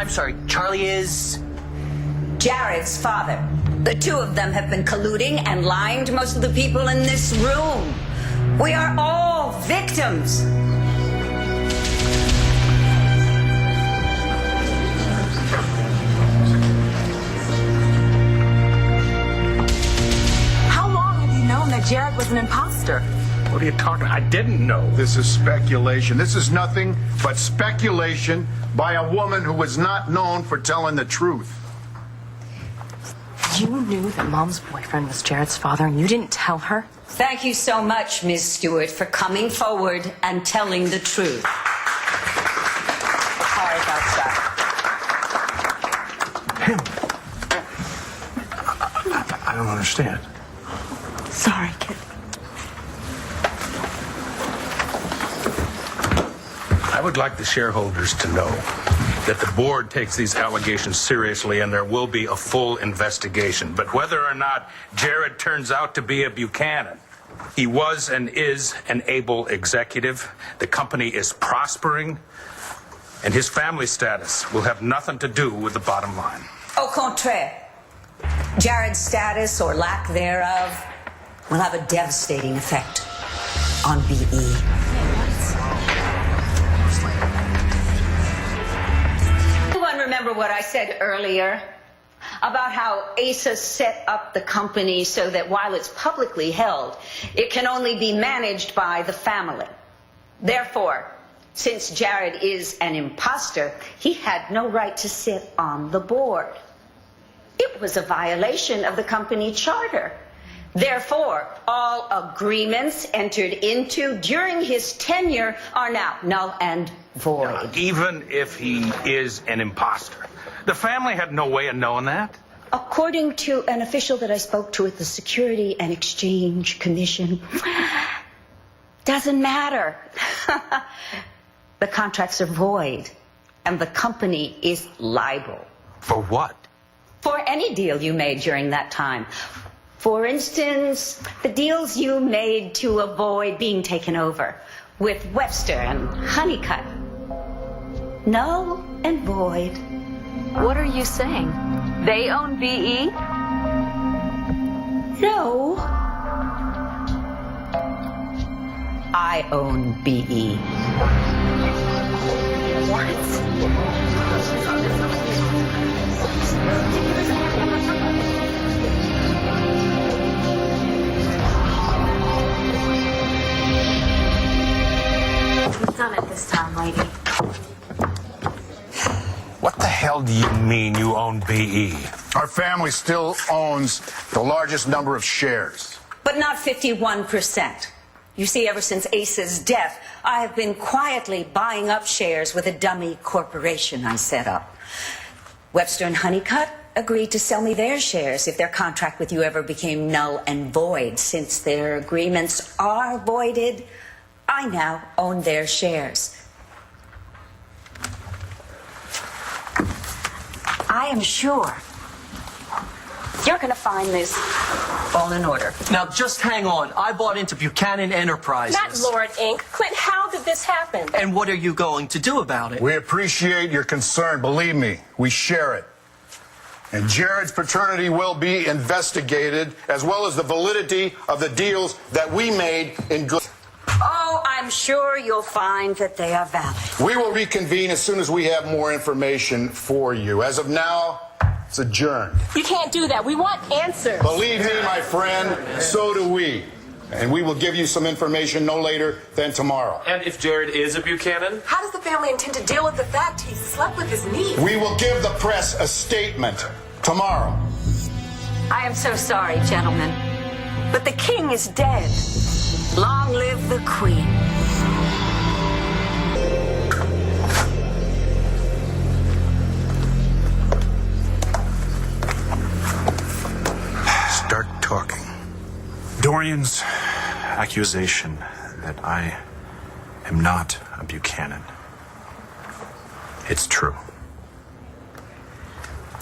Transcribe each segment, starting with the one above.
I'm sorry, Charlie is... Jared's father. The two of them have been colluding and lying to most of the people in this room. We are all victims. How long have you known that Jared was an imposter? What are you talking about? I didn't know. This is speculation. This is nothing but speculation by a woman who was not known for telling the truth. You knew that Mom's boyfriend was Jared's father and you didn't tell her? Thank you so much, Ms. Stuart, for coming forward and telling the truth. Sorry about that. I don't understand. Sorry, kid. I would like the shareholders to know that the board takes these allegations seriously and there will be a full investigation. But whether or not Jared turns out to be a Buchanan, he was and is an able executive. The company is prospering, and his family status will have nothing to do with the bottom line. Au contraire, Jared's status or lack thereof will have a devastating effect on BE. Remember what I said earlier about how ASA set up the company so that while it's publicly held, it can only be managed by the family. Therefore, since Jared is an imposter, he had no right to sit on the board. It was a violation of the company charter. Therefore, all agreements entered into during his tenure are now null and void. Even if he is an imposter. The family had no way of knowing that. According to an official that I spoke to at the Security and Exchange Commission, doesn't matter. The contracts are void, and the company is liable. For what? For any deal you made during that time. For instance, the deals you made to avoid being taken over with Webster and Honeycutt. Null and void. What are you saying? They own BE? No. I own BE. We've done it this time, lady. What the hell do you mean you own BE? Our family still owns the largest number of shares. But not 51%. You see, ever since Ace's death, I have been quietly buying up shares with a dummy corporation I set up. Webster and Honeycutt agreed to sell me their shares if their contract with you ever became null and void. Since their agreements are voided, I now own their shares. I am sure you're going to find this all in order. Now, just hang on. I bought into Buchanan Enterprises. Not Lord Inc. Clint, how did this happen? And what are you going to do about it? We appreciate your concern. Believe me, we share it. And Jared's paternity will be investigated, as well as the validity of the deals that we made in good. Oh, I'm sure you'll find that they are valid. We will reconvene as soon as we have more information for you. As of now, it's adjourned. You can't do that. We want answers. Believe me, my friend, so do we. And we will give you some information no later than tomorrow. And if Jared is a Buchanan? How does the family intend to deal with the fact he slept with his niece? We will give the press a statement tomorrow. I am so sorry, gentlemen, but the king is dead. Long live the queen. Start talking. Dorian's accusation that I am not a Buchanan. It's true.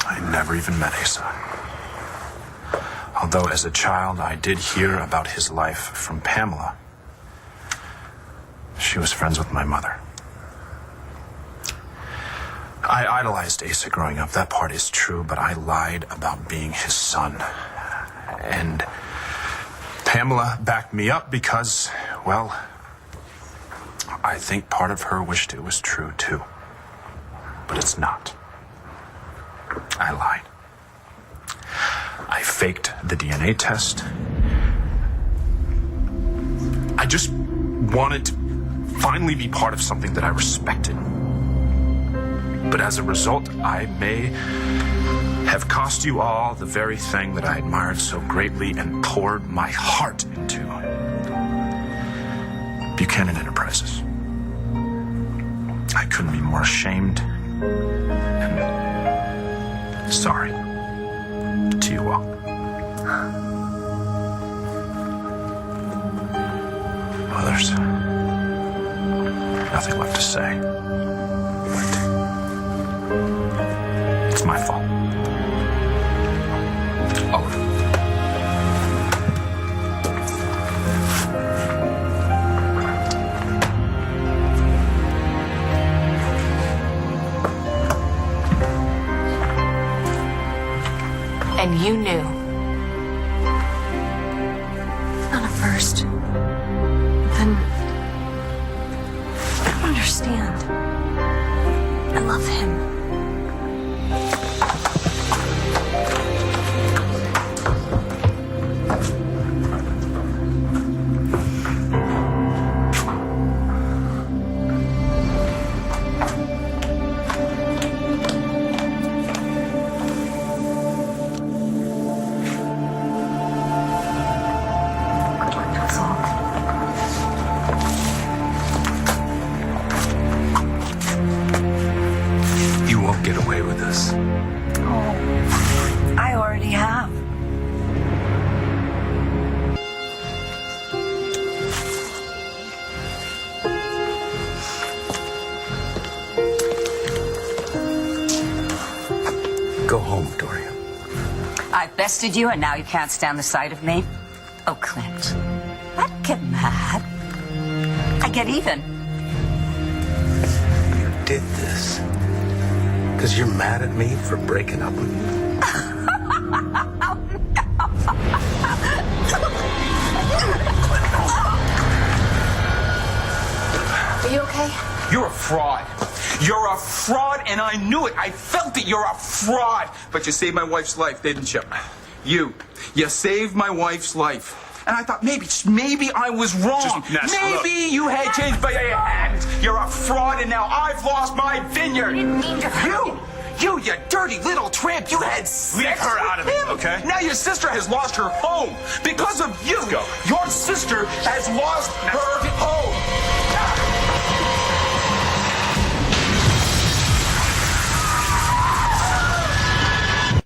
I never even met Asa. Although as a child I did hear about his life from Pamela. She was friends with my mother. I idolized Asa growing up. That part is true, but I lied about being his son. And Pamela backed me up because, well, I think part of her wished it was true, too. But it's not. I lied. I faked the DNA test. I just wanted to finally be part of something that I respected. But as a result, I may have cost you all the very thing that I admired so greatly and poured my heart into. Buchanan Enterprises. I couldn't be more ashamed and sorry to you all. Well, there's nothing left to say. But it's my fault. All of it. And you knew. Not at first. Then I don't understand. I love him. Go home, Dorian. I've bested you, and now you can't stand the sight of me? Oh, Clint, I don't get mad. I get even. You did this because you're mad at me for breaking up with you? Are you okay? You're a fraud. You're a fraud, and I knew it. I felt it. You're a fraud. But you saved my wife's life, didn't you? You saved my wife's life. And I thought maybe I was wrong. Nash, maybe you had changed, but you hadn't. You're a fraud, and now I've lost my vineyard. I didn't mean to hurt You dirty little tramp. You had sex Leave her with out of it, him. okay? Now your sister has lost her home because of you. Let's go. Your sister has lost her